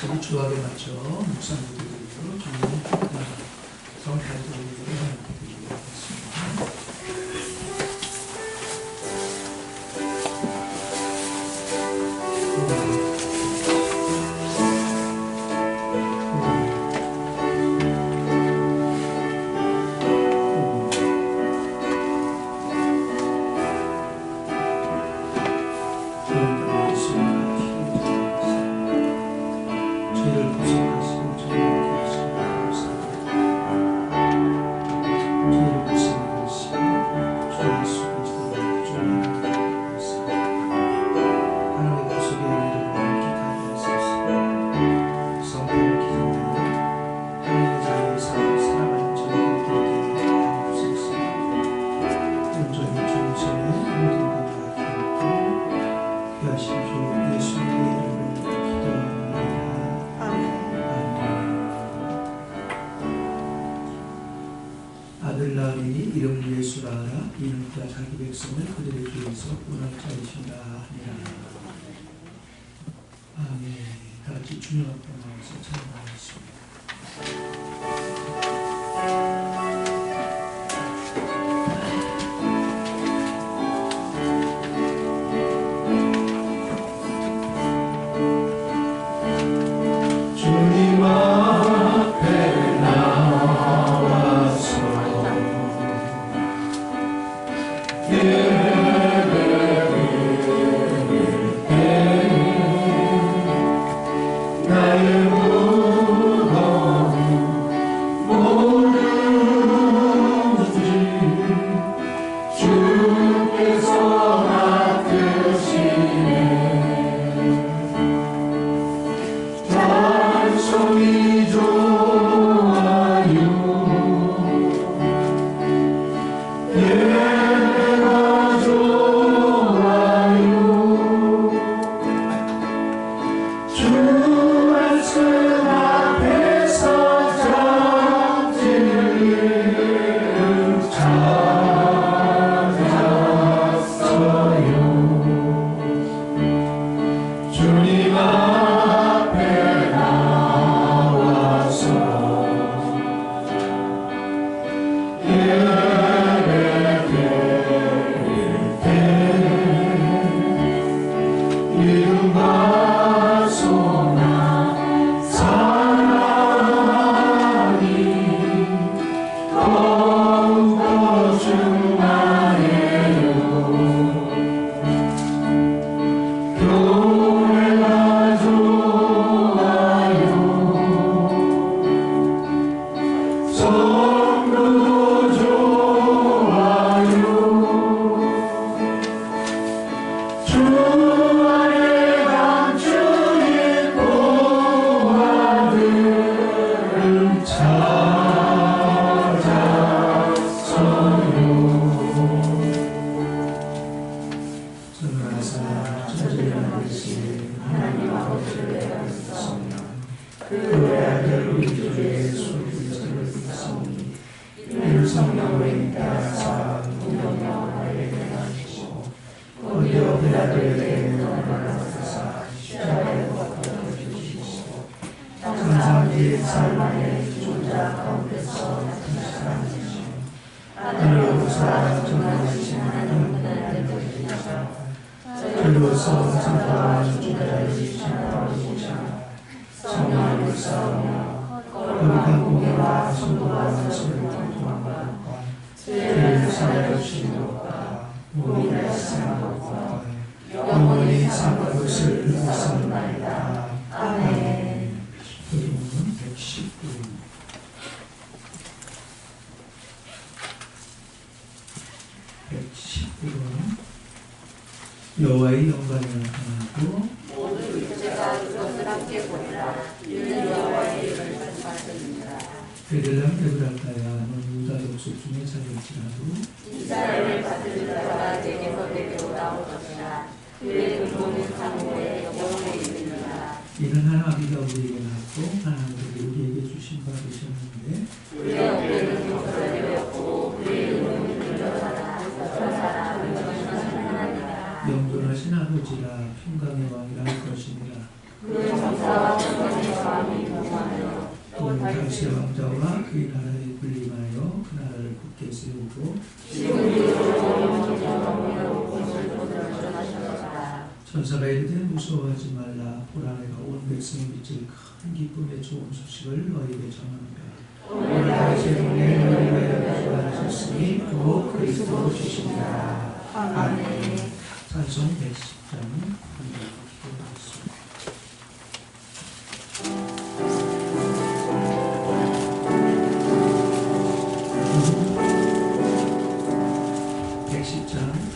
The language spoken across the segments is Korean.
저기 주악에 맞춰 묵상기도를 성탄절을 아들 낳으니 이름을 예수라 하라. 이는 그가 자기 백성을 그들의 죄에서 구원할 자이신가 하니라. 아멘. 다 같이 주님 앞에 나와서 찬양하겠습니다. 영원히 사는 것을 믿사옵나이다. 아멘. 그림은 119입니다. 119는 여호와의 영광을 나타나고 모든 육체가 그것을 함께 보리라. 이는 여호와의 이름을 말씀하십니다. 베들레헴 에브라타야 넌 유다 족속 중에 작을지라도 이스라엘을 받들 자가 내게서 내게로 나오느니라. 그의 근본 모든 상고에 영원히 이릅니다. 이는 하나님께서 우리에게 낳고 하나님께서 우리에게 주신 바 되셨는데 우리의 어깨는 용서를 배웠고 우리의 눈은 들려사라 사라 영원하신 하나님이라. 영존하신 아버지라 평강의 왕이라 할 것이니라. 그 정사와 평강의 왕이 무궁하며 또 다윗의 왕자와 그의 나라에 군림하여 그 나라를 굳게 세우고 지금도 영원토록 공을 보존하셨다. 천사가 이르되 무서워하지 말라. 보라 내가 온 백성의 빛을 큰 기쁨의 좋은 소식을 너희에게 전하노라. 오늘 다윗의 은혜에 너희를 위하여 부활하셨으니 곧 그리스도 주시니라. 아멘. 찬송 110장 기도하겠습니다. 110장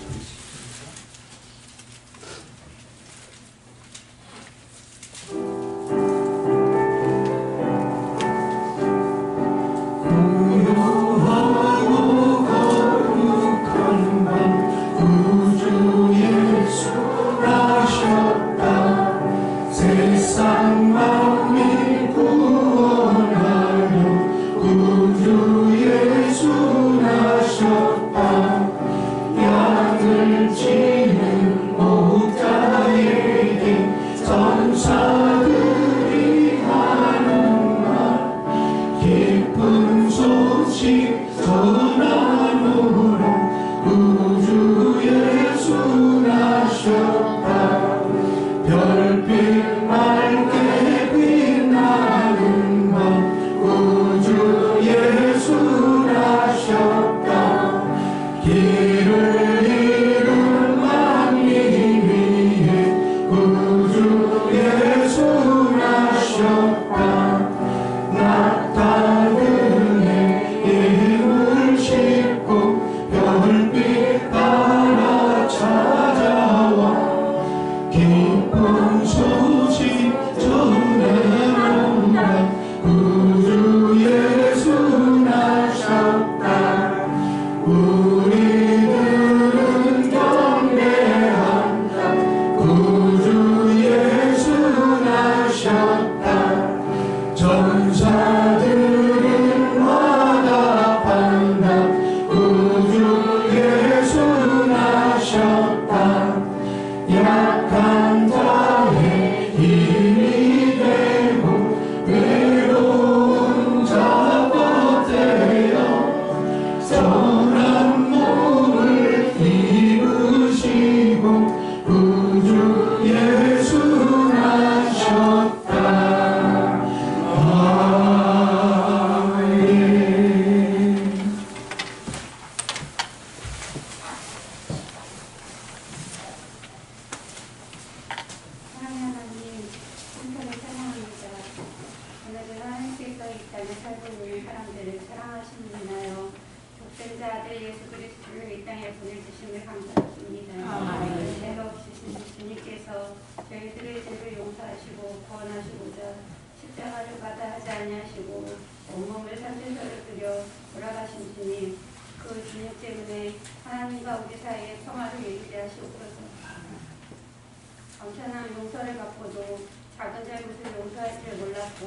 엄청난 용서를 받고도 작은 잘못을 용서할 줄 몰랐고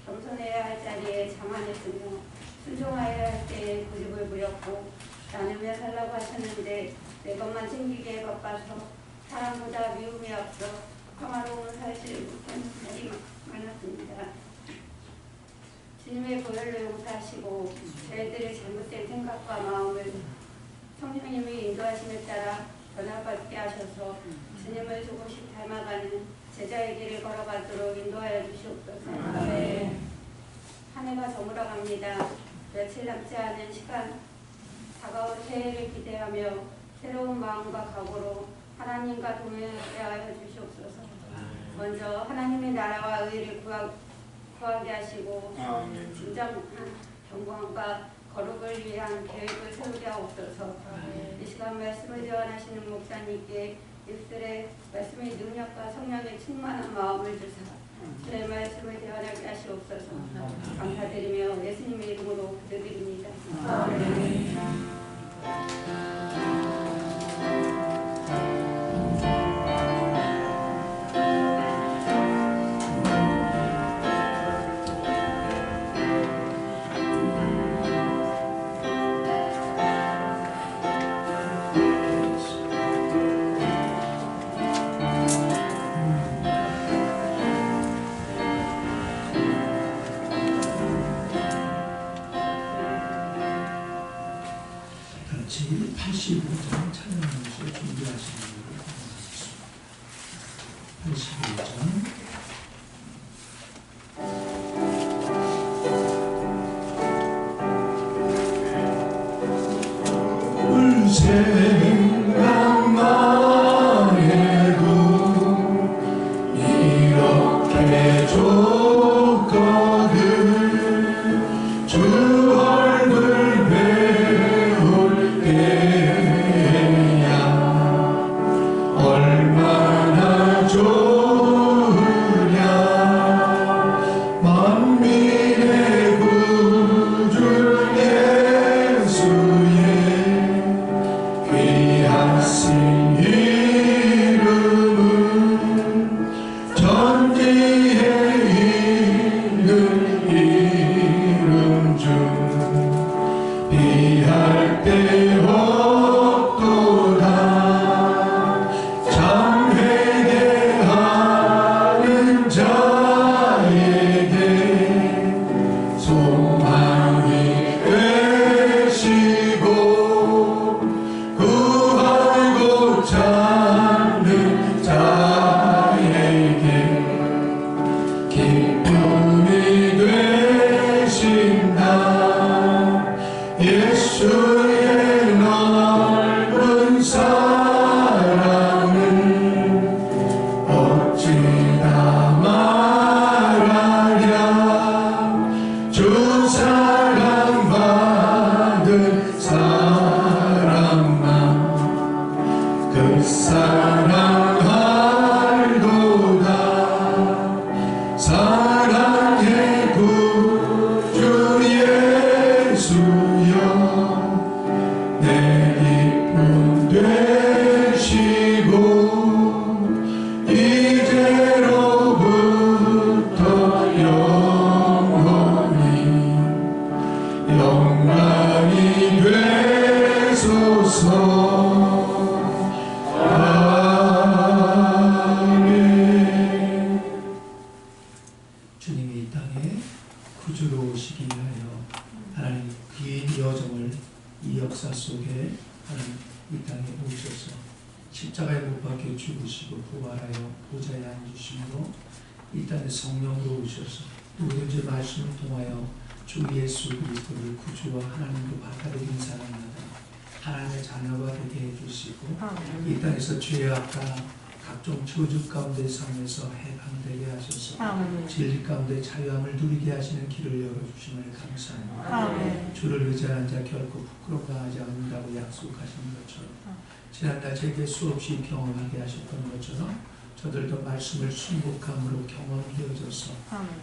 겸손해야 할 자리에 자만했으며 순종하여야 할 때에 고집을 부렸고 나누며 살라고 하셨는데 내 것만 챙기기에 바빠서 사람보다 미움이 앞서 평화로운 사실을 못한 날이 많았습니다. 주님의 보혈로 용서하시고 저희들의 잘못된 생각과 마음을 성령님의 인도하심에 따라 변화받게 하셔서 주님을 조금씩 닮아가는 제자의 길을 걸어가도록 인도하여 주시옵소서. 네. 한 해가 저물어갑니다. 며칠 남지 않은 시간 다가올 새해를 기대하며 새로운 마음과 각오로 하나님과 동행하게 하여 주시옵소서. 먼저 하나님의 나라와 의를 구하게 하시고 진정한 경건과 거룩을 위한 계획을 세우게 하옵소서. 이 시간 말씀을 제안하시는 목사님께 입술에 말씀의 능력과 성령의 충만한 마음을 주사 주의 말씀을 제안하게 하시옵소서. 감사드리며 예수님의 이름으로 기도드립니다. 아멘. 85장 찬양하면서 준비하시는 것을 바랍니다. 85장 생각만 해도 이렇게 좋거든. 주 얼굴 배울 때야 얼마나 좋으냐. 만민의 구주 예수의 귀하신 이름은 전지에 있는 이름 중 비할 데 없도다. 참 회개하는 자에게 소망이 되시고 구하고 찾는 자에게 기쁨이 되신다. 예수의 넓은 사랑을 어찌다 말하랴. 주 사랑받은 사랑만 그 사랑 알도다. 사랑의 구주 예수여 내 기쁨 되시고 이제로부터 영원히 되소서. 주님이 이 땅에 구주로 오시기 위하여 하나님 긴 여정을 이 역사 속에 하나님 이 땅에 오셔서 십자가에 못 박혀 죽으시고 부활하여 보좌에 앉으심으로 이 땅에 성령으로 오셔서 누구든지 말씀을 통하여 주 예수 그리스도를 구주와 하나님으로 받아들인 사람마다 하나님의 자녀가 되게 해주시고 이 땅에서 죄악과 각종 저주 가운데 삶에서 해방되게 하셔서 진리 가운데 자유함을 누리게 하시는 길을 열어주심을 감사합니다. 주를 의지하는 자 결코 부끄러워하지 않는다고 약속하신 것처럼 지난달 제게 수없이 경험하게 하셨던 것처럼 저들도 말씀을 순복함으로 경험되어져서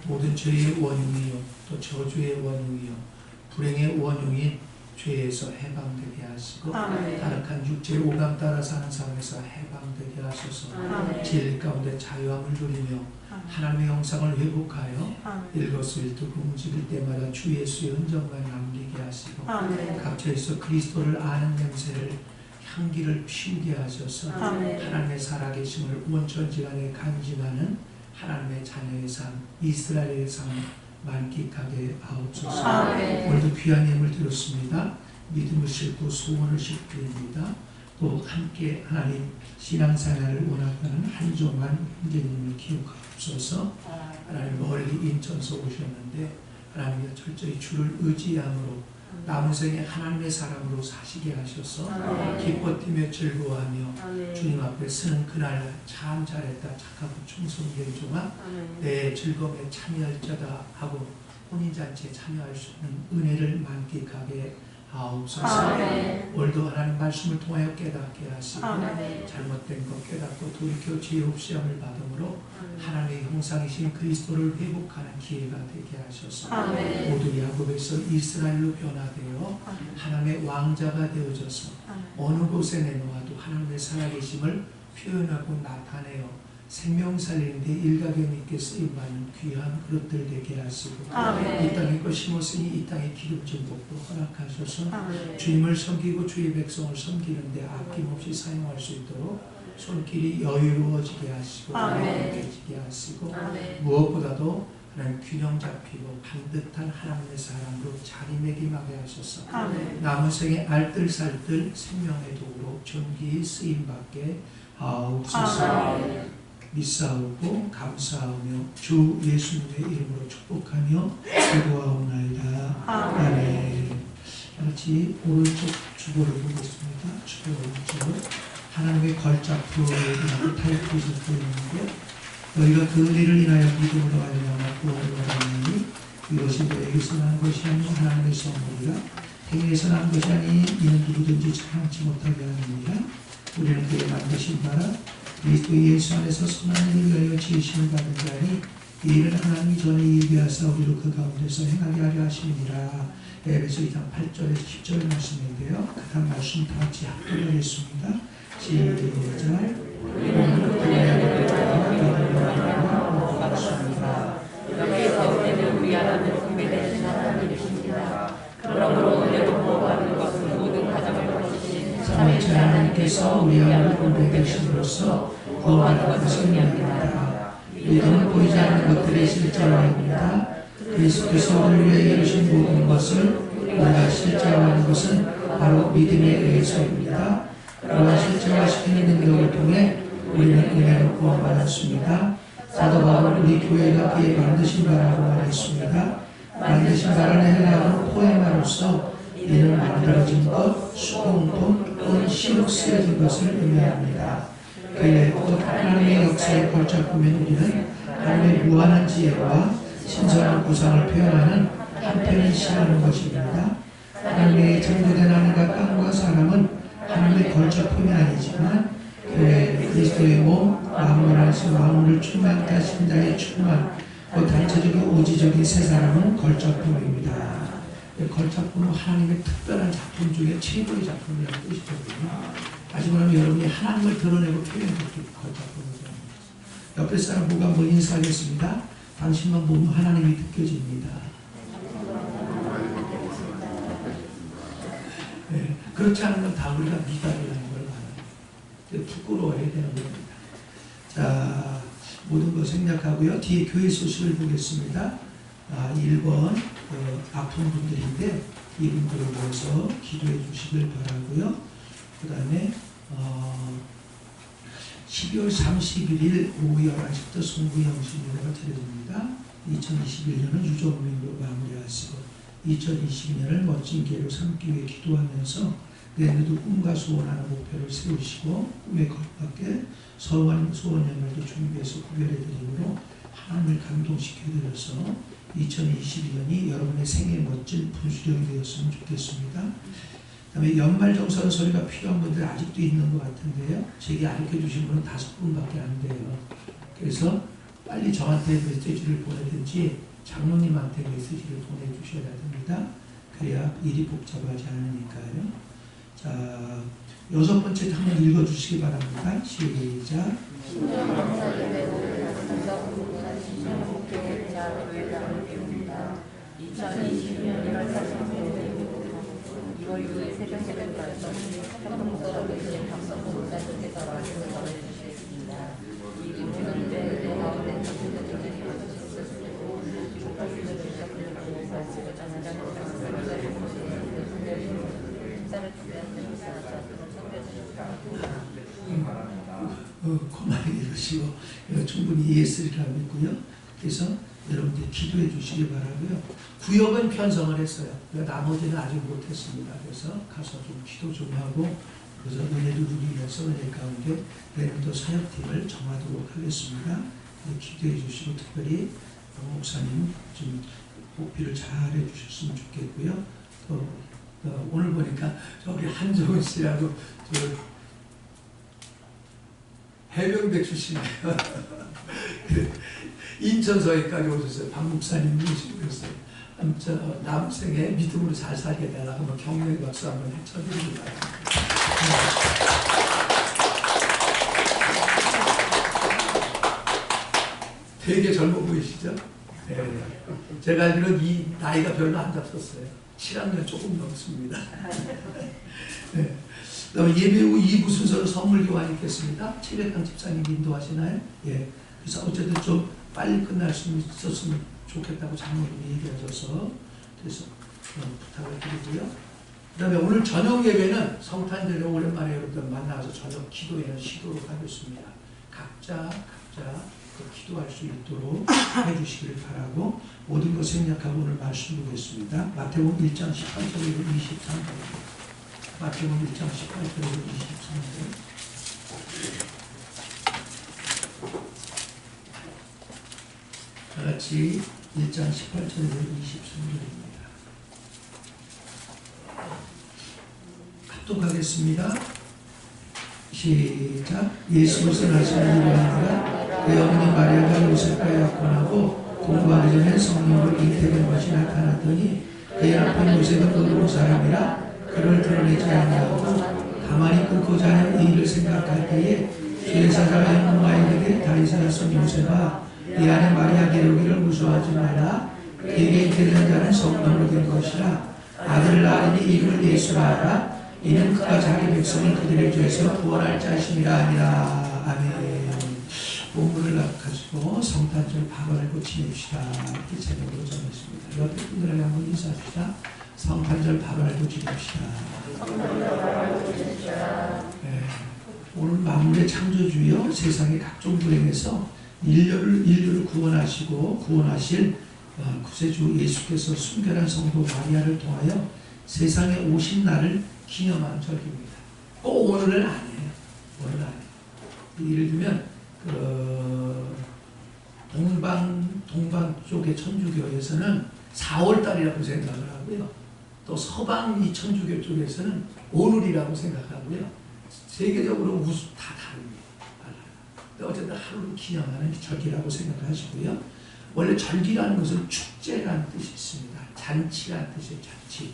모든 죄의 원흉이요 또 저주의 원흉이요 불행의 원흉인 죄에서 해방되게 하시고 타락한 육체 오감 따라 사는 삶에서 해방되게 하셔서 진리 가운데 자유함을 누리며 하나님의 형상을 회복하여 일거수일투고 움직일 때마다 주 예수의 흔적만 남기게 하시고 각처에서 그리스도를 아는 냄새를 향기를 피우게 하셔서 하나님의 살아계심을 온천지간에 간직하는 하나님의 자녀의 삶, 이스라엘의 삶 만끽하게 하옵소서. 오늘도 귀한 예물 드렸습니다. 믿음을 싣고 소원을 싣드립니다. 또 함께 하나님 신앙생활을 원하는 한종환 형제님을 기억하옵소서. 하나님 멀리 인천서 오셨는데 하나님의 철저히 주를 의지함으로 남은 생에 하나님의 사람으로 사시게 하셔서 기뻐 뛰며 즐거워하며 주님 앞에 서는 그날 참 잘했다 착하고 충성된 종아 내 즐거움에 참여할 자다 하고 혼인잔치에 참여할 수 있는 은혜를 만끽하게 하옵소서. 오늘도 하나님 말씀을 통하여 깨닫게 하시고 잘못된 것 깨닫고 돌이켜 지혜 없이 함을 받음으로 하나님의 형상이신 그리스도를 회복하는 기회가 되게 하셔서 모두 야곱에서 이스라엘로 변화되어 하나님의 왕자가 되어져서 어느 곳에 내놓아도 하나님의 살아계심을 표현하고 나타내어 생명 살리는데 일가견 있게 쓰임받는 귀한 그릇들 되게 하시고 이 땅에 것 심었으니 이 땅에 기름진 복도 허락하셔서 주님을 섬기고 주의 백성을 섬기는데 아낌없이 사용할 수 있도록 손길이 여유로워지게 하시고 행복해지게 하시고 무엇보다도 하나님 균형 잡히고 반듯한 하나님의 사랑으로 자리매김하게 하소서. 남은 생에 알뜰살뜰 생명의 도구로 존귀히 쓰임받게 하옵소서. 믿사오고 감사하며 주 예수님의 이름으로 축복하며 기도하옵나이다. 아멘. 같이 오른쪽 주보를 보겠습니다. 주보 오른쪽 하나님의 걸작표에 대한 타이틀이 적혀 있는데, 너희가 그 은혜를 인하여 믿음으로 말미암아 구원을 받았나니 이것이 너에게서 난 것이 아니요 하나님의 선물이라. 행위에서 난 것이 아니 이는 누구든지 참지 못하게 하느니라. 우리는 그의 만드신 바라 그리스도 예수 안에서 선한 일을 위하여 지으심을 받은 자니 이 일은 하나님이 전에 예비하사 우리로 그 가운데서 행하게 하려 하심이니라. 에베소 2장 8절에서 10절 말씀인데요. 각 말씀 다 같이 합독하겠습니다. 시작. 여기에서 우리는 우리 하나님 선배되신 하나님이십니다. 그러므로 은혜로 보호받는 것은 모든 가정을 거치신 삼위일체 하나님께서 우리 안에 공백되심으로써 구원받는 것을 의미합니다. 믿음은 보이지 않는 것들의 실제화입니다. 그리스도께서 우리를 위해 이루신 모든 것을 우리가 실제화하는 것은 바로 믿음에 의해서입니다. 그러나 실제화시키는 능력을 통해 우리는 은혜로 구원받았습니다. 사도 바울은 우리 교회가 그의 만드신 바라고 말했습니다. 만드신 바라는 헬라어는 포에마로서 이는 만들어진 것, 수공돈, 또는 시로 쓰여진 것을 의미합니다. 그의 곧 하나님의 역사에 걸작보면 우리는 하나님의 무한한 지혜와 신선한 구상을 표현하는 한편을 시하는 것입니다. 하나님의 창조된 하늘과 땅과 사람은 하나님의 걸작품이 아니지만 교회 그리스도의 몸, 만물 안에서 만물을 충만케 하신 자의 충만, 그 단체적이고 오지적인 세 사람은 걸작품입니다. 걸작품은 하나님의 특별한 작품 중에 최고의 작품이라는 뜻이거든요. 다시 말하면 여러분이 하나님을 드러내고 표현할 때 걸작품이죠. 옆에 사람 보고 한번 인사하겠습니다. 당신만 보면 하나님이 느껴집니다. 네, 그렇지 않은 건 다 우리가 미달이라는 걸 알아요. 부끄러워야 되는 겁니다. 자, 모든 걸 생략하고요. 뒤에 교회 소식을 보겠습니다. 1번 아픈 분들인데 이분들을 위해서 기도해 주시길 바라고요. 그 다음에 12월 31일 오후 11시부터 송구영신 예배가 드려집니다. 2021년은 유종민으로 마무리하시고 2022년을 멋진 기회로 삼기 위해 기도하면서 내년에도 꿈과 소원하는 목표를 세우시고 꿈에 걸맞게 소원 연말도 준비해서 구별해드림으로 하나님을 감동시켜드려서 2022년이 여러분의 생애 멋진 분수령이 되었으면 좋겠습니다. 그 다음에 연말정산 서류가 필요한 분들 아직도 있는 것 같은데요. 제게 알려주신 분은 5분밖에 안 돼요. 그래서 빨리 저한테 메시지를 보내든지 장로님한테 메시지를 보내주셔야 됩니다. 그래야 일이 복잡하지 않으니까요. 자, 6번째 한번 읽어주시기 바랍니다. 시작. 고만히 읽으시고 충분히 이해했으리라 믿고요. 그래서 여러분들 기도해 주시기 바라고요. 구역은 편성을 했어요. 나머지는 아직 못했습니다. 그래서 가서 좀 기도 좀 하고 그래서 은혜를 누리면서 은혜 가운데 내년도 사역팀을 정하도록 하겠습니다. 기도해 주시고 특별히 목사님 좀 복비를 잘 해주셨으면 좋겠고요. 또 오늘 보니까 우리 한정은 씨라고 해병대 출신이에요. 인천서에까지 오셨어요. 박 목사님 모시고 그랬어요. 남생에 믿음으로 잘 살게 되라고 격려의 박수 한번 쳐드리기 바랍니다. 되게 젊어 보이시죠? 네. 제가 알기로는 이 나이가 별로 안 잡혔어요. 7학년 조금 넘습니다. 네. 그다음에 예배 후 2부 순서로 선물 교환이 있겠습니다. 최백강 집사님 인도하시나요? 예. 그래서 어쨌든 좀 빨리 끝날 수 있었으면 좋겠다고 장로님이 얘기하셔서 그래서 부탁을 드리고요. 그 다음에 오늘 저녁 예배는 성탄절에 오랜만에 여러분들 만나서 저녁 기도회는 쉬도록 하겠습니다. 각자 그 기도할 수 있도록 해주시기를 바라고 모든 것 생략하고 오늘 말씀 보겠습니다. 마태복음 1장 18절에서 23절. 마태복음 1장 18절에서 23절. 다 같이 1장 18절에서 23절입니다. 합독하겠습니다. 시작. 예수께서 나사렛으로 일어나가 그의 어머니 마리아가 요셉과 약혼하고 공부하기 전에 성령으로 잉태된 것이 나타났더니 그의 남편 요셉은 의로운 사람이라 그를 드러내지 아니하고 가만히 끊고자 하는 이 일을 생각할 때에 주의 사자가 영웅하여 이르되 다윗의 son 요셉아 이 안에 마리아 기르기를 무서워하지 말라. 그에게 잉태된 자는 성령으로 된 것이라. 아들을 낳으니 이름을 예수라 하라. 이는 그가 자기 백성을 그들의 죄에서 구원할 자심이라 하니라. 아멘. 본문을 가지고 성탄절 밥을 지냅시다. 이렇게 제목으로 정했습니다. 옆에 분들에게 한번 인사합시다. 성탄절 밥을 지냅시다. 네. 오늘 만물의 창조주여 세상의 각종 불행에서 인류를 구원하실 구세주 예수께서 순결한 성도 마리아를 통하여 세상에 오신 날을 기념하는 절기입니다. 꼭 오늘은 아니에요. 오늘은 아니에요. 예를 들면 동방 쪽의 천주교에서는 4월달이라고 생각을 하고요. 또 서방 이 천주교 쪽에서는 오늘이라고 생각하고요. 세계적으로 다 다릅니다. 어쨌든 하루를 기념하는 절기라고 생각하시고요. 원래 절기라는 것은 축제라는 뜻이 있습니다. 잔치라는 뜻이에요. 잔치.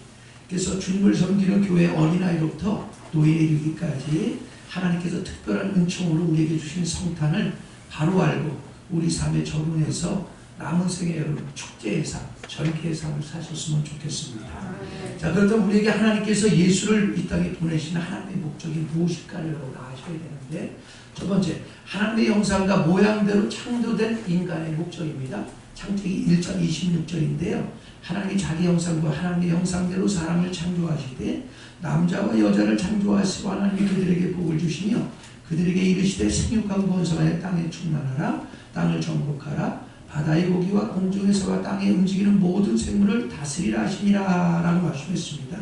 그래서 주님을 섬기는 교회 어린아이로부터 노인에 이르기까지 하나님께서 특별한 은총으로 우리에게 주신 성탄을 바로 알고 우리 삶에 적용해서 남은 생에 여러분 축제의 삶, 절기의 삶을 사셨으면 좋겠습니다. 자, 그렇다면 우리에게 하나님께서 예수를 이 땅에 보내신 하나님의 목적이 무엇일까를 아셔야 되는데 첫 번째, 하나님의 형상과 모양대로 창조된 인간의 목적입니다. 창세기 1장 26절인데요. 하나님이 자기 형상과 하나님의 형상대로 사람을 창조하시되 남자와 여자를 창조하시고 하나님이 그들에게 복을 주시며 그들에게 이르시되 생육하고 번성하여 땅에 충만하라. 땅을 정복하라. 바다의 고기와 공중에서와 땅에 움직이는 모든 생물을 다스리라 하시니라 라고 말씀했습니다.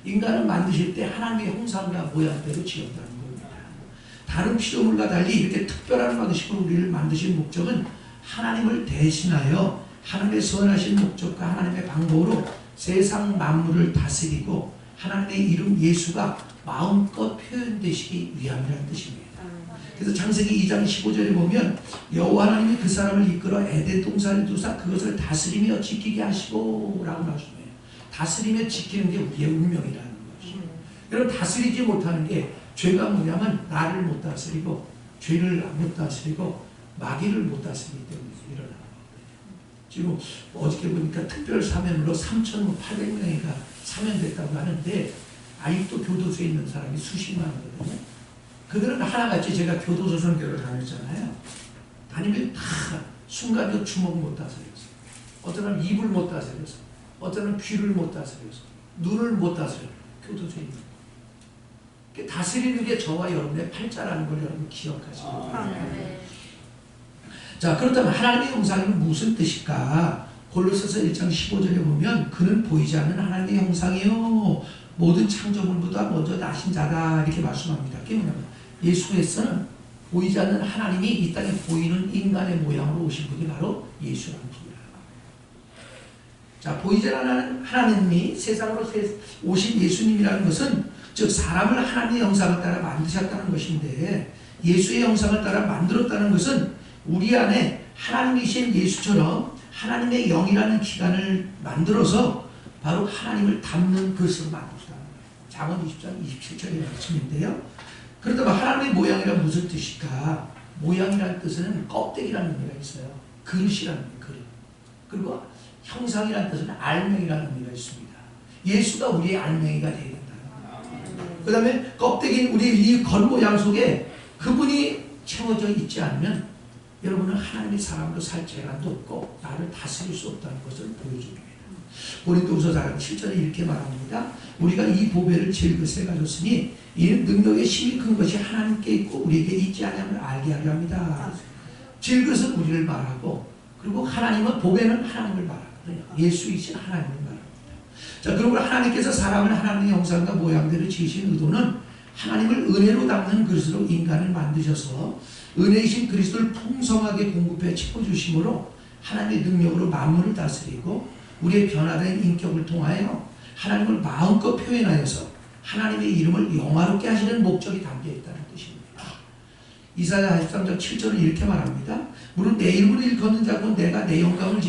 인간을 만드실 때 하나님의 형상과 모양대로 지었다는 겁니다. 다른 피조물과 달리 이렇게 특별한 방식으로 우리를 만드신 목적은 하나님을 대신하여 하나님의 선하신 목적과 하나님의 방법으로 세상 만물을 다스리고 하나님의 이름 예수가 마음껏 표현되시기 위함이라는 뜻입니다. 그래서 창세기 2장 15절에 보면 여호와 하나님이 그 사람을 이끌어 에덴 동산에 두사 그것을 다스리며 지키게 하시고 라고 말씀해요. 다스리며 지키는 게 우리의 운명이라는 것이에요. 여러분 다스리지 못하는 게 죄가 뭐냐면 나를 못 다스리고 죄를 못 다스리고 마귀를 못 다스리기 때문에 일어나는 거예요. 지금 어저께 보니까 특별 사면으로 3,800명이가 사면됐다고 하는데 아직도 교도소에 있는 사람이 수십만 명이거든요. 그들은 하나같이 제가 교도소 선교를 다녔잖아요. 다니면 다 순간적으로 주먹 못 다스려서 어떤 은 입을 못 다스려서 어떤 은 귀를 못 다스려서 눈을 못 다스려서 교도소에 있는 거예요. 다스리는 게 저와 여러분의 팔자라는 걸 여러분 기억하시기 바랍니다. 자, 그렇다면 하나님의 형상은 무슨 뜻일까? 골로새서 1장 15절에 보면 그는 보이지 않는 하나님의 형상이요 모든 창조물보다 먼저 나신 자다 이렇게 말씀합니다. 그게 뭐냐면 예수께서는 보이지 않는 하나님이 이 땅에 보이는 인간의 모양으로 오신 분이 바로 예수라는 분이라는 겁니다. 자, 보이지 않는 하나님이 세상으로 오신 예수님이라는 것은 즉 사람을 하나님의 형상을 따라 만드셨다는 것인데 예수의 형상을 따라 만들었다는 것은 우리 안에 하나님이신 예수처럼 하나님의 영이라는 기관을 만들어서 바로 하나님을 담는 것으로 만드셨다는 거예요. 잠언 20장 27절의 말씀인데요. 그렇다면 하나님의 모양이란 무슨 뜻일까? 모양이라는 뜻은 껍데기라는 의미가 있어요. 그릇이라는 의미, 그릇. 그리고 형상이라는 뜻은 알맹이라는 의미가 있습니다. 예수가 우리의 알맹이가 되어야 된다는 거예요. 그 다음에 껍데기인 우리 이 겉모양 속에 그분이 채워져 있지 않으면 여러분은 하나님의 사람으로 살 재간도 없고 나를 다스릴 수 없다는 것을 보여줍니다. 고린도후서 4장 7절에 이렇게 말합니다. 우리가 이 보배를 질그릇에 가졌으니 이는 능력의 힘이 큰 것이 하나님께 있고 우리에게 있지 않음을 알게 하려 합니다. 질그릇은 우리를 말하고 그리고 하나님은 보배는 하나님을 말하거든요. 예수이신 하나님을 말합니다. 자, 그러므로 하나님께서 사람을 하나님의 형상과 모양대로 지으신 의도는 하나님을 은혜로 담는 그릇으로 인간을 만드셔서 은혜이신 그리스도를 풍성하게 공급해 채워주심으로 하나님의 능력으로 만물을 다스리고 우리의 변화된 인격을 통하여 하나님을 마음껏 표현하여서 하나님의 이름을 영화롭게 하시는 목적이 담겨있다는 뜻입니다. 이사야 43장 7절은 이렇게 말합니다. 무릇 내 이름을 일컫는 자고 내가 내 영광을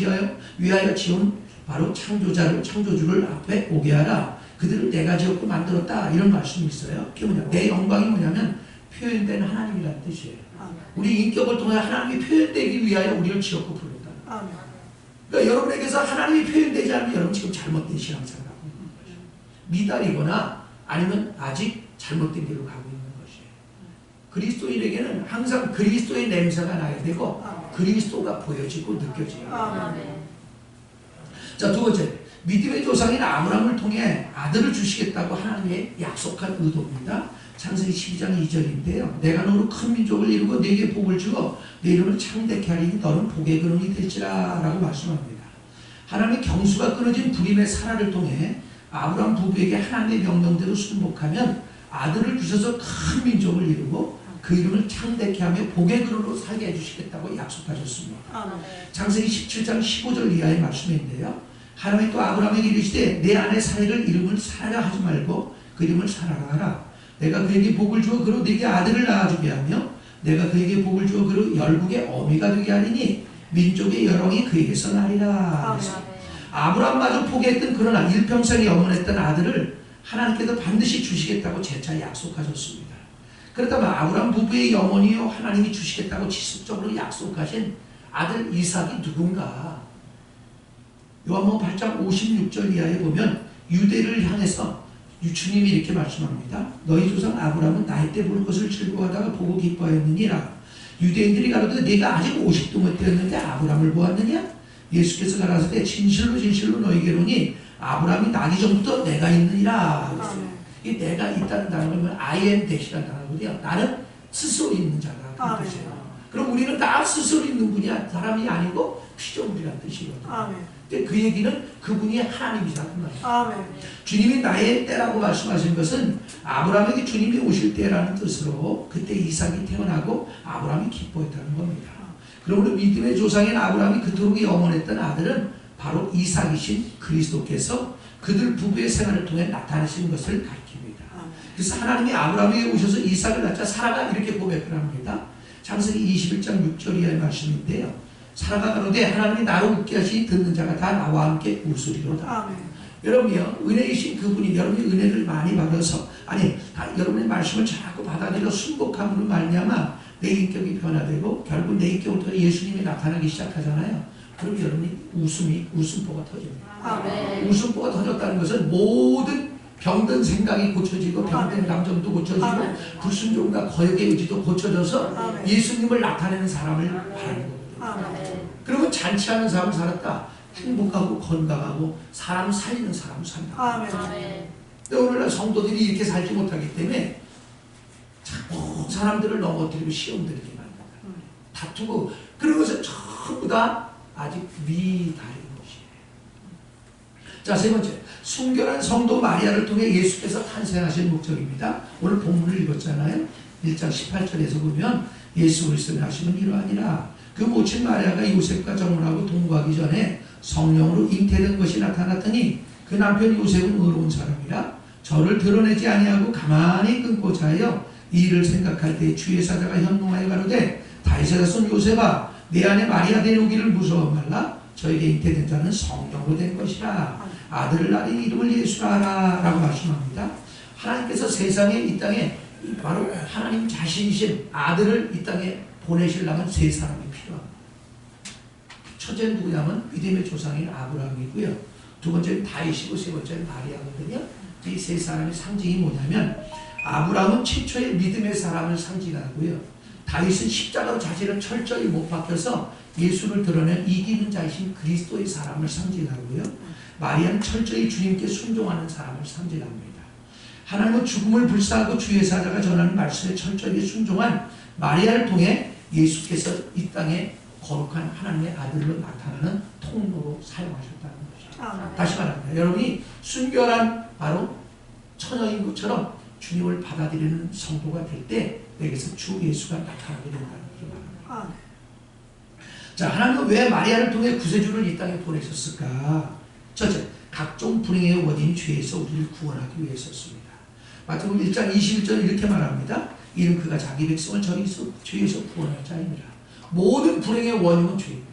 위하여 지은 바로 창조주를 앞에 오게 하라. 그들을 내가 지었고 만들었다. 이런 말씀이 있어요. 그게 뭐냐? 내 영광이 뭐냐면 표현된 하나님이라는 뜻이에요. 우리 인격을 통해 하나님이 표현되기 위하여 우리를 지었고 부른다. 그러니까 여러분에게서 하나님이 표현되지 않으면 여러분 지금 잘못된 신앙생활을 하고 있는 거죠. 미달이거나 아니면 아직 잘못된 길로 가고 있는 것이에요. 그리스도인에게는 항상 그리스도의 냄새가 나야 되고 그리스도가 보여지고 느껴져요. 자, 두 번째, 믿음의 조상인 아브라함을 통해 아들을 주시겠다고 하나님의 약속한 의도입니다. 창세기 12장 2절인데요. 내가 너로 큰 민족을 이루고 네게 복을 주어 내 이름을 창대케 하리니 너는 복의 근원이 될지라 라고 말씀합니다. 하나님의 경수가 끊어진 불임의 사라를 통해 아브라함 부부에게 하나님의 명령대로 순복하면 아들을 주셔서 큰 민족을 이루고 그 이름을 창대케 하며 복의 근원으로 살게 해주시겠다고 약속하셨습니다. 창세기 17장 15절 이하의 말씀인데요. 하나님이 또 아브라함에게 이르시되 내 아내 사라를 이름을 사라라 하지 말고 그 이름을 사라라 하라. 내가 그에게 복을 주어 그로 네게 아들을 낳아주게 하며 내가 그에게 복을 주어 그로 열국의 어미가 되게 하리니 민족의 여롱이 그에게서 나리라. 아브라함마저 포기했던 그러나 일평생 염원했던 아들을 하나님께서 반드시 주시겠다고 재차 약속하셨습니다. 그렇다면 아브라함 부부의 영혼이요 하나님이 주시겠다고 지속적으로 약속하신 아들 이삭이 누군가? 요한복음 8장 56절 이하에 보면 유대를 향해서 주님이 이렇게 말씀합니다. 너희 조상 아브라함은 나이 때 볼 것을 즐거워하다가 보고 기뻐하였느니라. 유대인들이 가로되 네가 아직 50도 못 되었는데 아브라함을 보았느냐? 예수께서 가라사대 진실로 진실로 너희에게로니 아브라함이 나기 전부터 내가 있느니라. 이 내가 있다는 단어는 I am that이라는 단어거든요. 나는 스스로 있는 자다. 그 뜻이에요. 그럼 우리는 다 스스로 있는 분이야. 사람이 아니고 피조물이라는 뜻이거든요. 근데 그 얘기는 그분이 하나님이라는 말이에요. 주님이 나의 때라고 말씀하신 것은 아브라함에게 주님이 오실 때라는 뜻으로 그때 이삭이 태어나고 아브라함이 기뻐했다는 겁니다. 그러므로 믿음의 조상인 아브라함이 그토록 영원했던 아들은 바로 이삭이신 그리스도께서 그들 부부의 생활을 통해 나타나시는 것을 가리킵니다. 그래서 하나님이 아브라함에게 오셔서 이삭을 낳자 사라가 이렇게 고백을 합니다. 창세기 21장 6절 이하의 말씀인데요. 사라가 가로되 하나님이 나로 웃게 하시니 듣는 자가 다 나와 함께 웃으리로다. 여러분이요, 은혜이신 그분이 여러분이 은혜를 많이 받아서 여러분의 말씀을 자꾸 받아들여 순복함으로 말미암아 내 인격이 변화되고 결국 내 인격을 통해 예수님이 나타나기 시작하잖아요. 그럼 여러분이 웃음보가 터집니다. 웃음보가 터졌다는 것은 모든 병든 생각이 고쳐지고 병든 감정도 고쳐지고 불순종과 거역의 의지도 고쳐져서 예수님을 나타내는 사람을 바라는 거거든요. 그러면 잔치하는 사람 살았다. 행복하고 건강하고 사람 살리는 사람 산다. 근데 오늘날 성도들이 이렇게 살지 못하기 때문에 자꾸 사람들을 넘어뜨리고 시험 들게 만든다. 다투고 그런 것은 전부 다 아직 미달인 것이에요. 자, 세 번째, 순결한 성도 마리아를 통해 예수께서 탄생하신 목적입니다. 오늘 본문을 읽었잖아요. 1장 18절에서 보면 예수 그리스도의 하심은 이러하니라. 그 모친 마리아가 요셉과 정혼하고 동거하기 전에 성령으로 잉태된 것이 나타났더니 그 남편 요셉은 의로운 사람이라 저를 드러내지 아니하고 가만히 끊고 자여 이 일을 생각할 때 주의 사자가 현몽하여 가로되 다윗의 자손 요셉아 내 안에 마리아 데려오기를 무서워 말라. 저에게 잉태된 자는 성령으로 된 것이라. 아들을 낳으니 이름을 예수라 하라 라고 말씀합니다. 하나님께서 세상에 이 땅에 바로 하나님 자신이신 아들을 이 땅에 보내시려면 세 사람이 필요합니다. 첫째는 누구냐면 믿음의 조상인 아브라함이고요. 두 번째는 다윗이고 세 번째는 마리아거든요. 이 세 사람의 상징이 뭐냐면 아브라함은 최초의 믿음의 사람을 상징하고요. 다윗은 십자가로 자신을 철저히 못 박혀서 예수를 드러낸 이기는 자이신 그리스도의 사람을 상징하고요. 마리아는 철저히 주님께 순종하는 사람을 상징합니다. 하나님은 죽음을 불사하고 주의 사자가 전하는 말씀에 철저히 순종한 마리아를 통해 예수께서 이 땅에 거룩한 하나님의 아들로 나타나는 통로로 사용하셨다는 것이죠. 다시 말합니다. 여러분이 순결한 바로 처녀인 것처럼 주님을 받아들이는 성도가 될 때 내게서 주 예수가 나타나게 된다는 것을 말합니다. 자, 하나님은 왜 마리아를 통해 구세주를 이 땅에 보내셨을까? 첫째, 각종 불행의 원인 죄에서 우리를 구원하기 위해서였습니다. 마태복음 1장 21절 이렇게 말합니다. 이는 그가 자기 백성을 죄에서 구원할 자입니다. 모든 불행의 원인은 죄입니다.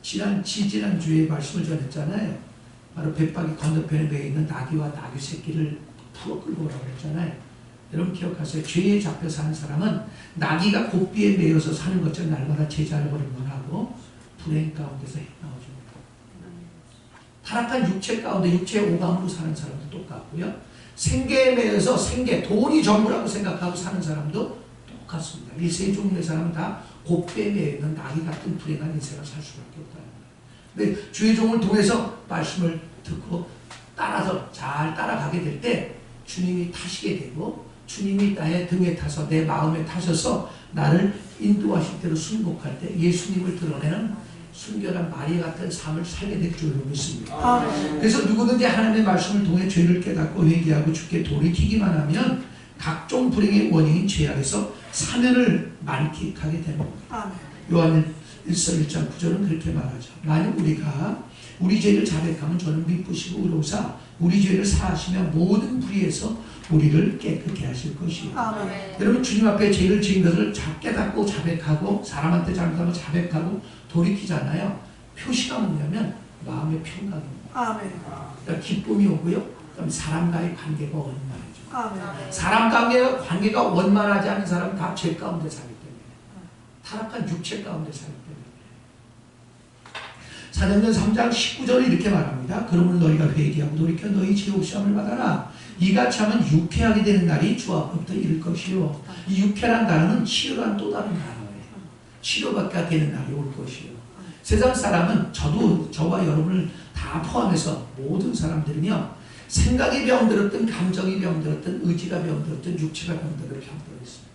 지난주에 말씀을 전했잖아요. 바로 벳박이 건너편에 매 있는 나귀와 나귀 새끼를 풀어 끌고 오라고 했잖아요. 여러분 기억하세요. 죄에 잡혀 사는 사람은 나귀가 고삐에 매여서 사는 것처럼 날마다 제자를 버리곤 하고 불행 가운데서 헤어집니다. 타락한 육체 가운데 육체의 오감으로 사는 사람도 똑같고요. 생계에 매여서 돈이 전부라고 생각하고 사는 사람도 똑같습니다. 이 세 종류의 사람은 다 고삐에 매여 있는 나귀 같은 불행한 인생을 살 수밖에 없다는 거예요. 근데 주의 종을 통해서 말씀을 듣고 따라서 잘 따라가게 될 때 주님이 타시게 되고 주님이 나의 등에 타서 내 마음에 타셔서 나를 인도하실 대로 순복할 때 예수님을 드러내는 순결한 마리아 같은 삶을 살게 될 줄로 믿습니다. 그래서 누구든지 하나님의 말씀을 통해 죄를 깨닫고 회개하고 주께 돌이키기만 하면 각종 불행의 원인인 죄악에서 사면을 만끽하게 되는 겁니다. 요한 1서 1장 9절은 그렇게 말하죠. 만약 우리가 우리 죄를 자백하면 저는 미쁘시고 의로우사 우리 죄를 사하시며 모든 불의에서 우리를 깨끗게 하실 것이에요. 여러분 주님 앞에 죄를 지은 것을 깨닫고 자백하고 사람한테 잘못하면 자백하고 돌이키잖아요. 표시가 뭐냐면 마음의 평강입니다. 그러니까 기쁨이 오고요. 그다음에 사람과의 관계가 원만해져. 사람 관계가 원만하지 않은 사람은 다 죄 가운데 살기 때문에 타락한 육체 가운데 살기 때문에 사도행전 3장 19절을 이렇게 말합니다. 그러므로 너희가 회개하고 돌이켜 너희 죄 시험을 받아라. 이같이 하면 유쾌하게 되는 날이 주 앞부터 이를 것이요. 이 유쾌란 단어는 치료란 또 다른 단어예요. 치료받게 되는 날이 올 것이요. 세상 사람은 저와 여러분을 다 포함해서 모든 사람들은요. 생각이 병들었든 감정이 병들었든 의지가 병들었든 육체가 병들어 있습니다.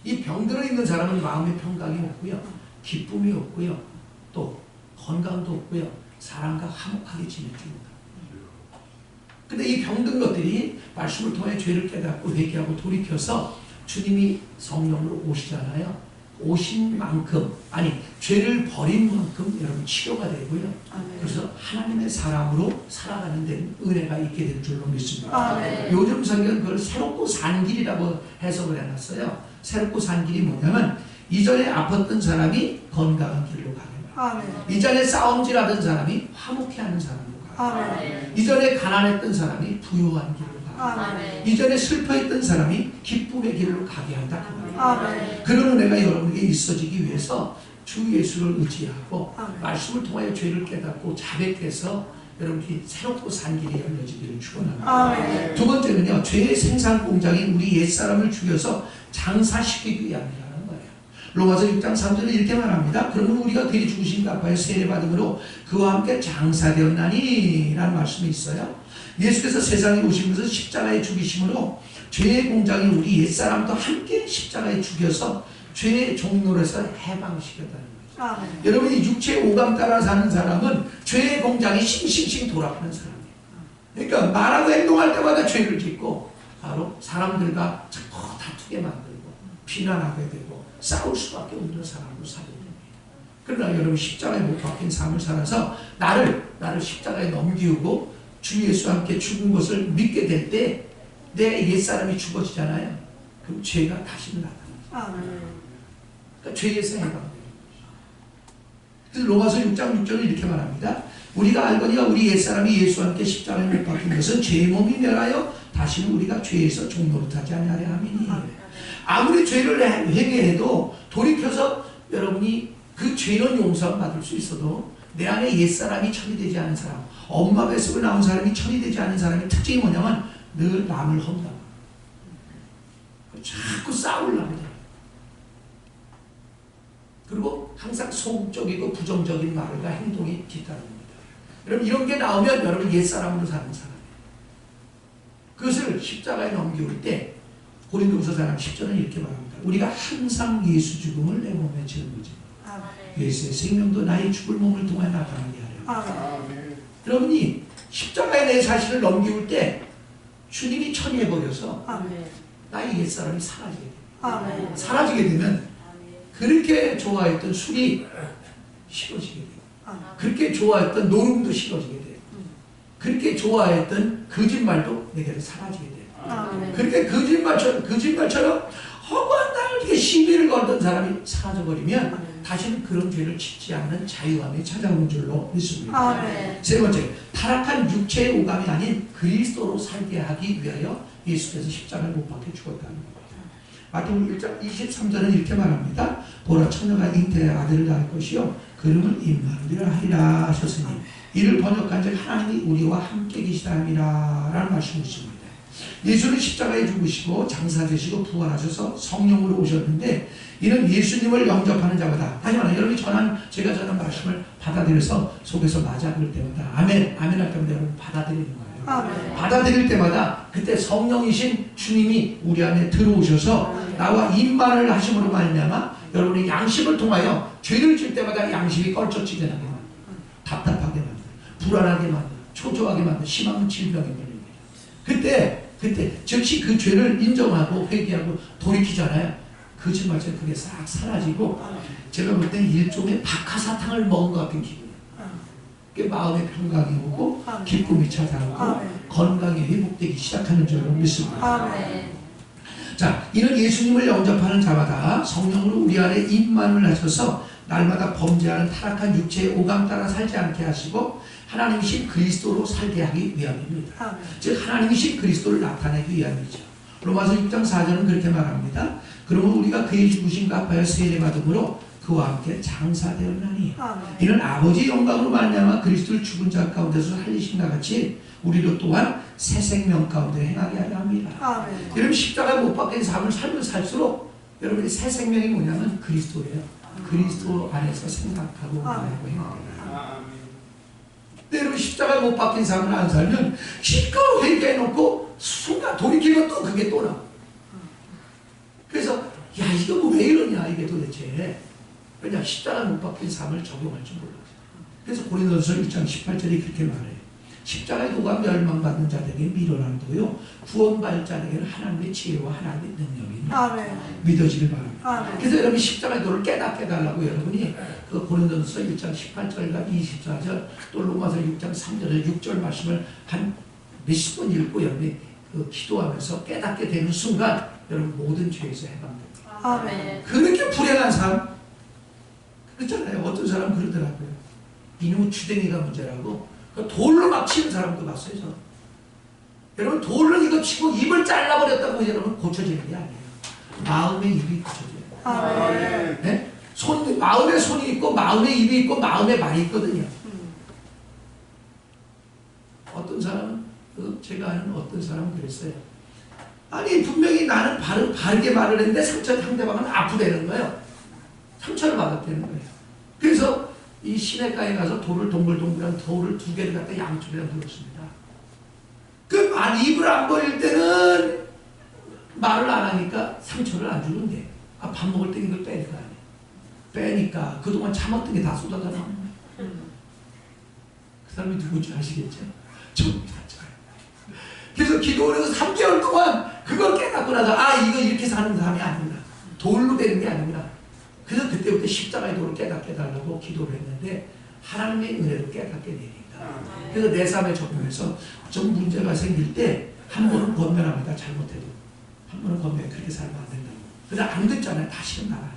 이 병들어 있는 사람은 마음의 평강이 없고요. 기쁨이 없고요. 또 건강도 없고요. 사람과 화목하게 지낼 줄입니다. 근데 이 병든 것들이 말씀을 통해 죄를 깨닫고 회개하고 돌이켜서 주님이 성령으로 오시잖아요. 오신 만큼 죄를 버린 만큼 여러분 치료가 되고요. 그래서 하나님의 사람으로 살아가는 데 은혜가 있게 될 줄로 믿습니다. 요즘 성경은 그걸 새롭고 산 길이라고 해석을 해놨어요. 새롭고 산 길이 뭐냐면 이전에 아팠던 사람이 건강한 길로 가게 말이에요. 이전에 싸움질하던 사람이 화목해하는 사람으로 가게. 이전에 가난했던 사람이 부유한 길로 가게. 이전에 슬퍼했던 사람이 기쁨의 길로 가게 한다. 그런 은혜가 여러분에게 있어지기 위해서 주 예수를 의지하고 말씀을 통하여 죄를 깨닫고 자백해서 여러분들이 새롭고 산 길이 열려지기를 축원합니다. 두 번째는요. 죄의 생산 공장인 우리 옛사람을 죽여서 장사시키기 위함이라는 거예요. 로마서 6장 3절에 이렇게 말합니다. 그러면 우리가 그리 죽으신 값하여 세례받음으로 그와 함께 장사되었나니 라는 말씀이 있어요. 예수께서 세상에 오신 것은 십자가에 죽이심으로 죄의 공장이 우리 옛사람도 함께 십자가에 죽여서 죄의 종로에서 해방시켰다는 거죠. 여러분이 육체의 오감 따라 사는 사람은 죄의 공장이 싱싱싱 돌아가는 사람이에요. 그러니까 말하고 행동할 때마다 죄를 짓고 바로 사람들과 자꾸 다투게 만들고 비난하게 되고 싸울 수밖에 없는 사람으로 살게 됩니다. 그러나 여러분 십자가에 못 박힌 삶을 살아서 나를 십자가에 넘기고 주 예수와 함께 죽은 것을 믿게 될 때 내 옛사람이 죽어지잖아요. 그럼 죄가 다시는 나타나요. 그러니까 죄에서 해방돼요. 그래서 로마서 6장 6절은 이렇게 말합니다. 우리가 알거니와 우리 옛사람이 예수와 함께 십자가에 못 박힌 것은 죄의 몸이 멸하여 다시는 우리가 죄에서 종노릇하지 아니하려 함이니. 아무리 죄를 회개해도 돌이켜서 여러분이 그 죄는 용서받을 수 있어도 내 안에 옛사람이 처리되지 않은 사람, 엄마 뱃속에 나온 사람이 처리되지 않은 사람의 특징이 뭐냐면 늘 남을 험담. 자꾸 싸우려고. 그리고 항상 소극적이고 부정적인 말과 행동이 뒤따릅니다. 여러분 이런 게 나오면 여러분 옛사람으로 사는 사람이에요. 그것을 십자가에 넘기울 때 고린도후서 4장 10절은 이렇게 말합니다. 우리가 항상 예수 죽음을 내 몸에 짊어지고 예수의 생명도 나의 죽을 몸을 통해 나타나게 하려. 여러분이 십자가에 내 자신을 넘기울 때 주님이 처리해버려서 나의 옛사람이 사라지게 됩니다. 사라지게 되면 그렇게 좋아했던 술이 싫어지게 돼요. 그렇게 좋아했던 노름도 싫어지게 돼요. 그렇게 좋아했던 거짓말도 내게로 사라지게 돼요. 그렇게 거짓말처럼 허구한 날 이렇게 시비를 걸던 사람이 사라져버리면 다시는 그런 죄를 짓지 않는 자유함이 찾아오는 줄로 믿습니다. 세 번째, 타락한 육체의 오감이 아닌 그리스도로 살게 하기 위하여 예수께서 십자가를 못 박혀 죽었다는 겁니다. 마태복음 1장 23절은 이렇게 말합니다. 보라 처녀가 잉태의 아들을 낳을 것이요 그름을 임마누엘이라 하리라 하셨으니 이를 번역한즉 하나님이 우리와 함께 계시다 함이라 라는 말씀을 있습니다. 예수는 십자가에 죽으시고 장사되시고 부활하셔서 성령으로 오셨는데 이는 예수님을 영접하는 자마다, 다시 말하면 여러분이 제가 전한 말씀을 받아들여서 속에서 맞아 그럴 때마다 아멘 할 때마다 여러분 받아들이는 거예요. 받아들일 때마다 그때 성령이신 주님이 우리 안에 들어오셔서 나와 임만을 하심으로 말미암아 여러분의 양심을 통하여 죄를 질 때마다 양심이 껄쩍지게 하게 만들어, 답답하게 만들어, 불안하게 만들어, 초조하게 만들어, 심한 질병에 걸립니다. 그때 즉시 그 죄를 인정하고 회개하고 돌이키잖아요. 거짓말처럼 그게 싹 사라지고 제가 볼 때는 일종의 박하사탕을 먹은 것 같은 기분이에요. 마음의 평강이 오고 기쁨이 찾아오고 건강이 회복되기 시작하는 줄로 믿습니다. 자, 이는 예수님을 영접하는 자마다 성령으로 우리 안에 임만을 하셔서 날마다 범죄하는 타락한 육체의 오감 따라 살지 않게 하시고 하나님이신 그리스도로 살게 하기 위함입니다. 즉 하나님이신 그리스도를 나타내기 위함이죠. 로마서 6장 4절은 그렇게 말합니다. 그러면 우리가 그의 죽으신 값하여 세례받음으로 그와 함께 장사되었나니 이는 아버지의 영광으로 말미암아 그리스도를 죽은 자 가운데서 살리신다 같이 우리도 또한 새 생명 가운데 행하게 하려 합니다. 여러분 십자가에 못 박힌 삶을 살면 살수록 여러분의 새 생명이 뭐냐면 그리스도예요. 그리스도 안에서 생각하고 말하고 행합니다. 근데 여러분 십자가에 못 박힌 삶을 안 살면 실컷 회개해놓고 순간 돌이키면 또 그게 또 나와. 그래서 야 이거 뭐 왜 이러냐 이게 도대체. 왜냐 십자가에 못 박힌 삶을 적용할 줄 몰랐어요. 그래서 고린도전서 1장 18절이 그렇게 말해요. 십자가에 도가 멸망받는 자들에게 미련함도요 구원받을 자들에게는 하나님의 지혜와 하나님의 능력이 믿어지길 바랍니다. 그래서 여러분 십자가의 도를 깨닫게 해달라고 여러분이 그 고린도전서 1장 18절과 24절 또 로마서 6장 3절에서 6절 말씀을 한 몇십 번 읽고 여러분이 그 기도하면서 깨닫게 되는 순간 여러분 모든 죄에서 해방됩니다. 그렇게 불행한 삶 그렇잖아요. 어떤 사람 그러더라고요. 이놈의 주댕이가 문제라고 돌로 막 치는 사람도 봤어요. 저. 여러분 돌로 이거 치고 입을 잘라버렸다고 여러분 고쳐지는 게 아니에요. 마음의 입이 고쳐져요. 네? 마음에 손이 있고 마음에 입이 있고 마음에 말이 있거든요. 어떤 사람은 제가 아는 어떤 사람은 그랬어요. 아니 분명히 나는 바르게 말을 했는데 상대방은 아프다는 거예요. 상처를 받았다는 거예요. 그래서 이 시내가에 가서 돌을 동글동글한 돌을 2개를 갖다 양쪽에다 놓았습니다. 그 입을 안 벌릴 때는 말을 안 하니까 상처를 안 주는데 밥 먹을 때 이걸 빼니까 빼니까 그동안 참았던 게 다 쏟아져 나오는 거예요. 그 사람이 누군지 아시겠죠? 저입니다. 그래서 기도를 해서 3개월 동안 그걸 깨닫고 나서 이거 이렇게 사는 사람이 아니구나. 돌로 되는 게 아니구나. 그래서 그때부터 십자가의 도를 깨닫게 해달라고 기도를 했는데 하나님의 은혜로 깨닫게 되니까. 그래서 내 삶에 적용해서 좀 문제가 생길 때 한 번은 권면합니다. 잘못해도. 한 번은 권면해. 그렇게 살면 안 된다고. 그래서 안 듣잖아요. 다시는 나가야 해.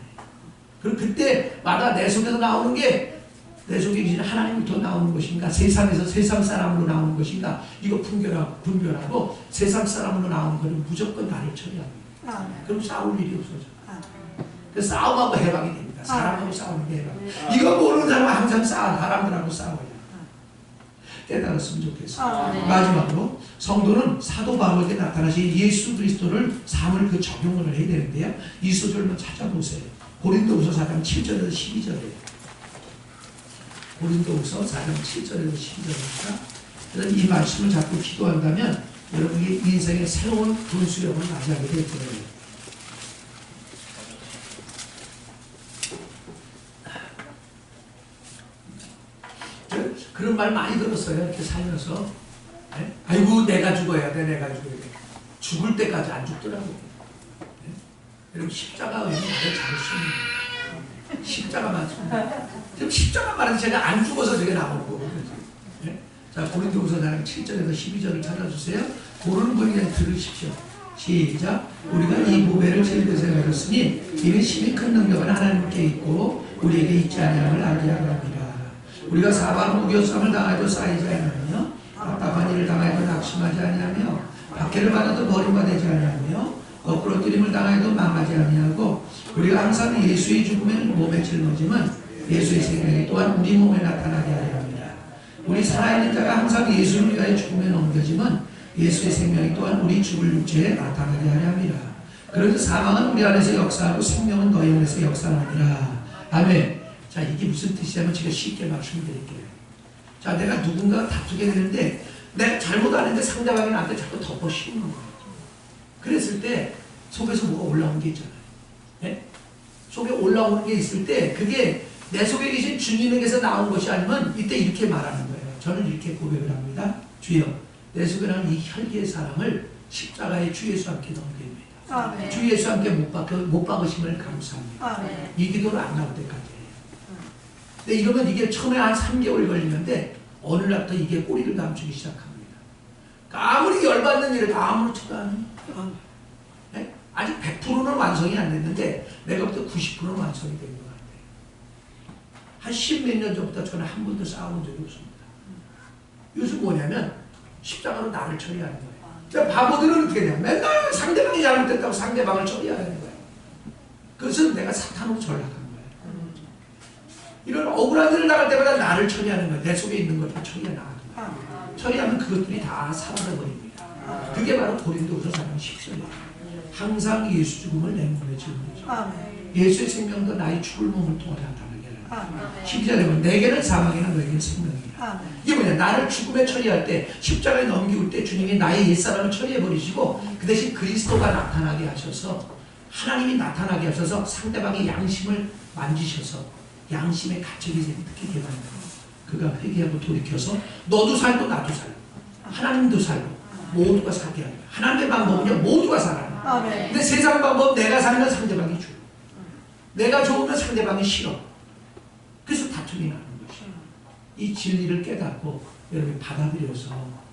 그리고 그때마다 내 속에서 나오는 게 내 속에 계신 하나님부터 나오는 것인가 세상에서 세상 사람으로 나오는 것인가 이거 분별하고 세상 사람으로 나오는 것은 무조건 나를 처리합니다. 그럼 싸울 일이 없어져. 그래서 싸움하고 해방이 됩니다. 사람하고 싸우는 게 해방. 이거 모르는 사람은 항상 사람들하고 싸워요. 깨달았으면 좋겠어요. 마지막으로 성도는 사도 바울에게 나타나신 예수 그리스도를 삶을 그 적용을 해야 되는데요. 이 소절만 찾아보세요. 고린도후서 4장 7절에서 12절이에요. 고린도후서 4장 7절에서 12절입니다. 그래서 이 말씀을 자꾸 기도한다면 여러분이 인생의 새로운 분수령을 맞이하게 될 거예요. 그런 말 많이 들었어요. 이렇게 살면서. 네? 아이고 내가 죽어야 돼. 내가 죽어야 돼. 죽을 때까지 안 죽더라고요. 네? 여러분 십자가 의미 나를 잘했습니다. 십자가만 지금 십자가 말해서 제가 안 죽어서 제가 나온 거거든요. 네? 자, 고린도후서 7절에서 12절을 찾아주세요. 모르는 분이 그냥 들으십시오. 시작. 우리가 이 보배를 즐겨서 가졌으니 이는 심히 큰 능력은 하나님께 있고 우리에게 있지 않음을 알게 합니다. 우리가 사방으로 우겨쌈을 당하여도 쌓이지 않으며 답답한 일을 당하여도 낙심하지 아니하며 박해를 받아도 버림받지 아니하며 거꾸로 뜨림을 당하여도 망하지 아니하고 우리가 항상 예수의 죽음에 몸에 짊어짐은 예수의 생명이 또한 우리 몸에 나타나게 하려 합니다. 우리 살아있는 자가 항상 예수를 위하여 죽음에 넘겨짐은 예수의 생명이 또한 우리 죽을 육체에 나타나게 하려 합니다. 그런데 사망은 우리 안에서 역사하고 생명은 너희 안에서 역사하니라. 아멘. 자, 이게 무슨 뜻이냐면 제가 쉽게 말씀드릴게요. 자, 내가 누군가가 다투게 되는데 내가 잘못 안 했는데 상대방이 나한테 자꾸 덮어 씌우는 거예요. 그랬을 때 속에서 뭐가 올라온 게 있잖아요. 네? 속에 올라오는 게 있을 때 그게 내 속에 계신 주님에게서 나온 것이 아니면 이때 이렇게 말하는 거예요. 저는 이렇게 고백을 합니다. 주여, 내 속에 나는 이 혈기의 사랑을 십자가에 주 예수 함께 넘깁니다. 주 예수 함께 못 박으심을 감사합니다. 이 기도를 안 나올 때까지. 근데 이러면 이게 처음에 한 3개월 걸리는데 어느 날부터 이게 꼬리를 감추기 시작합니다. 아무리 열받는 일을 아무렇지도 않아요. 네? 아직 100%는 완성이 안 됐는데 내가 볼 때 90%는 완성이 된 것 같아요. 한 10몇 년 전부터 저는 한 번도 싸운 적이 없습니다. 요즘 뭐냐면 십자가로 나를 처리하는 거예요. 그러니까 바보들은 어떻게 되냐, 맨날 상대방이 잘못됐다고 상대방을 처리하는 거예요. 그것은 내가 사탄으로 전락한 거예요. 이런 억울한 일을 나갈 때마다 나를 처리하는 거예요. 내 속에 있는 것을 처리해 나가는 거예요. 처리하면 그것들이 다 사라져버립니다. 그게 바로 고린도후서 4장 10절이에요. 항상 예수 죽음을 내 몸에 짊어지고 예수의 생명도 나의 죽을 몸을 통하여 나타나게 하라. 12절에 보면 내게는 사망이나 너에게는 생명이라. 이게 뭐냐, 나를 죽음에 처리할 때 십자가에 넘기울 때 주님이 나의 옛사람을 처리해버리시고 그 대신 그리스도가 나타나게 하셔서 하나님이 나타나게 하셔서 상대방의 양심을 만지셔서 양심의 가책이 느끼게 만들어 그가 회개하고 돌이켜서 너도 살고 나도 살고 하나님도 살고 모두가 살게 하는 거야. 하나님의 방법은요 모두가 살아요. 근데 세상 방법 내가 살면 상대방이 죽어. 내가 좋으면 상대방이 싫어. 그래서 다툼이 나는 것이에요. 이 진리를 깨닫고 여러분이 받아들여서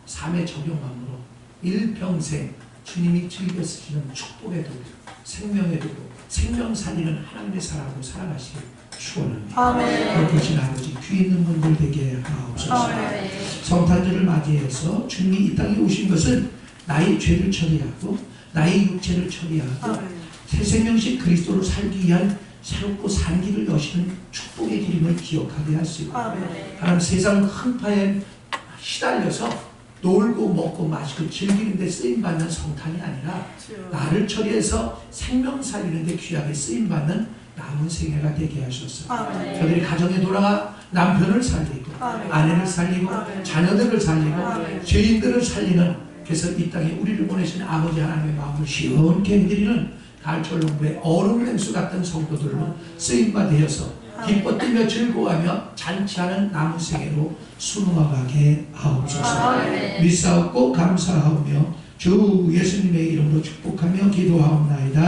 삶의 적용함으로 일평생 주님이 즐겨 쓰시는 축복의 도구, 생명의 도구, 생명 살리는 하나님의 사랑으로 살아가시길 축원합니다. 거룩하신 아버지, 귀 있는 분들 되게 하옵소서. 성탄절을 맞이해서 주님이 이 땅에 오신 것은 나의 죄를 처리하고 나의 육체를 처리하고 새 생명신 그리스도를 살기 위한 새롭고 산 길을 여시는 축복의 길임을 기억하게 하시고 하나님 세상 한파에 시달려서 놀고 먹고 마시고 즐기는 데 쓰임받는 성탄이 아니라 나를 처리해서 생명 살리는 데 귀하게 쓰임받는 남은 생애가 되게 하셨어요. 저들이 가정에 돌아가 남편을 살리고 아내를 살리고 자녀들을 살리고 죄인들을 살리는, 그래서 이 땅에 우리를 보내신 아버지 하나님의 마음을 시원케 해드리는 가을철농부의 얼음 냉수 같은 성도들로 쓰임받으셔서 기뻐 뛰며 즐거워하며 잔치하는 남은 생애로 수능하게 하옵소서. 믿사옵고 감사하오며 주 예수님의 이름으로 축복하며 기도하옵나이다.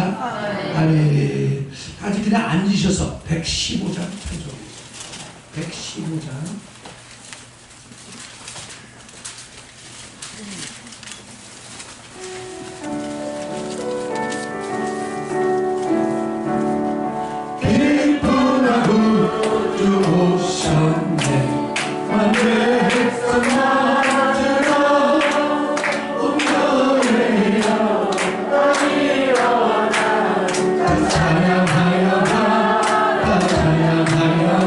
아멘. 아직 그냥 앉으셔서 115장 찬송, 115장. 기쁘다고 주 오셨네. 하늘에서 맞으러 운명이여 다 찬양하여라, 다 찬양하여라, 다 찬양하여라.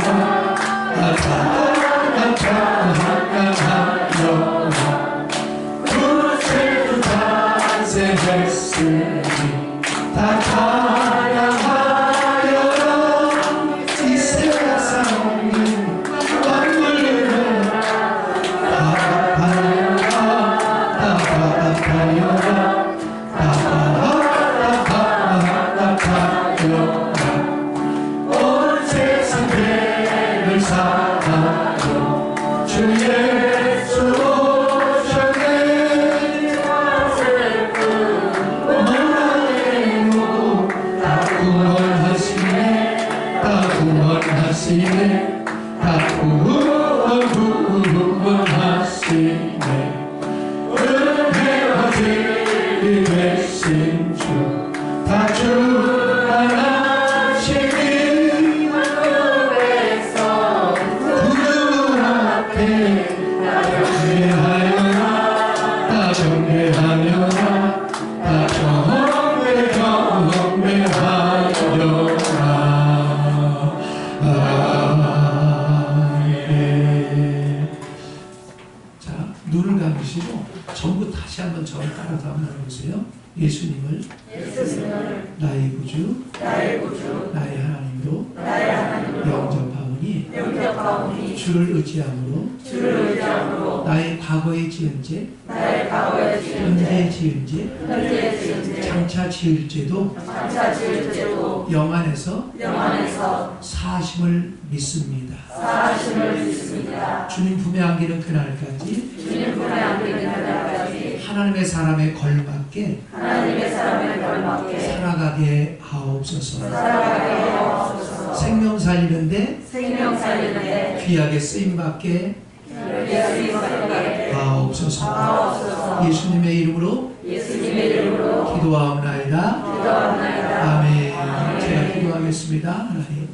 구주 나의 구주 나의 하나님으로 나의 하나님으로 영접하오니 영접하오니 주를 의지함으로 주를 의지함으로 나의 과거에 지은 죄 나의 과거에 지은 죄 현재 지은 죄 현재에 지은 죄 장차 지을 죄도 장차 지을 죄도 영 안에서 영안에서 사심을 믿습니다. 사하심을 믿습니다. 주님 품에 안기는 그날까지 주님 품에 안기는 그날까지 하나님의 사람에 걸맞게 하나님의 사람에 걸맞게 살아가게 하옵소서. 살아가게 하옵소서. 생명 살리는데 생명 살리는데 귀하게 쓰임받게 귀하게 쓰임받게 하옵소서. 하옵소서. 예수님의 이름으로 예수님의 이름으로 기도하옵나이다. 기도하옵나이다. 아멘. 제가 기도하겠습니다. 하나님,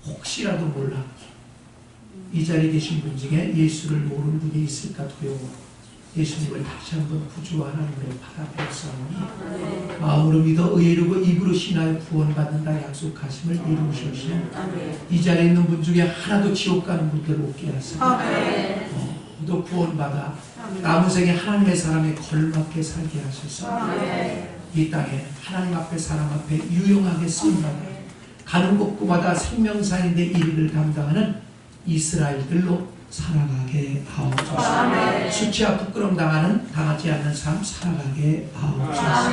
혹시라도 몰라 이 자리에 계신 분 중에 예수를 모르는 분이 있을까 두려워 예수님을 다시 한번 구주 하나님으로 받아들였사오니 마음으로 믿어 의로 입으로 신하여 구원받는다 약속하심을 이루시옵시고 이 자리에 있는 분 중에 하나도 지옥 가는 분들 없게 하사 모두 구원받아 남은 생에 하나님의 사람에 걸맞게 살게 하소서. 이 땅에 하나님 앞에 사람 앞에 유용하게 쓰임받아 가는 곳곳마다 생명사인의 일을 감당하는 이스라엘들로 살아가게 하옵소서. 수치와 부끄러움 당하지 않는 삶 살아가게 하옵소서.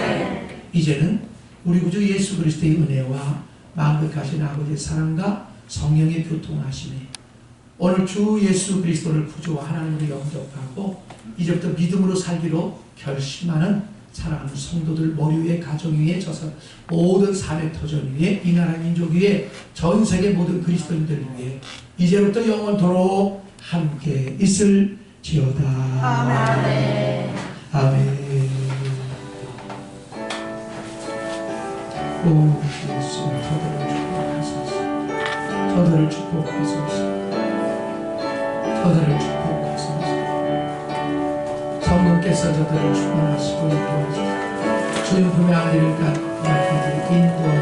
이제는 우리 구주 예수 그리스도의 은혜와 만극하신 아버지의 사랑과 성령의 교통하심이 오늘 주 예수 그리스도를 구주와 하나님으로 영접하고 이제부터 믿음으로 살기로 결심하는 사랑하는 성도들 머리 위에 가정 위에 저서 모든 삶의 터전 위에 이 나라 민족 위에 전 세계 모든 그리스도인들 위에 이제부터 영원토록 함께 있을지어다. 아멘. 아멘. 오 예수 저들을 축복하소서. 저들을 축복하소서. 저들을 축복하소서. 성령께서 저들을 충만하시고 인도하소서. 주님 품에 안기를 갖고 인도하소서.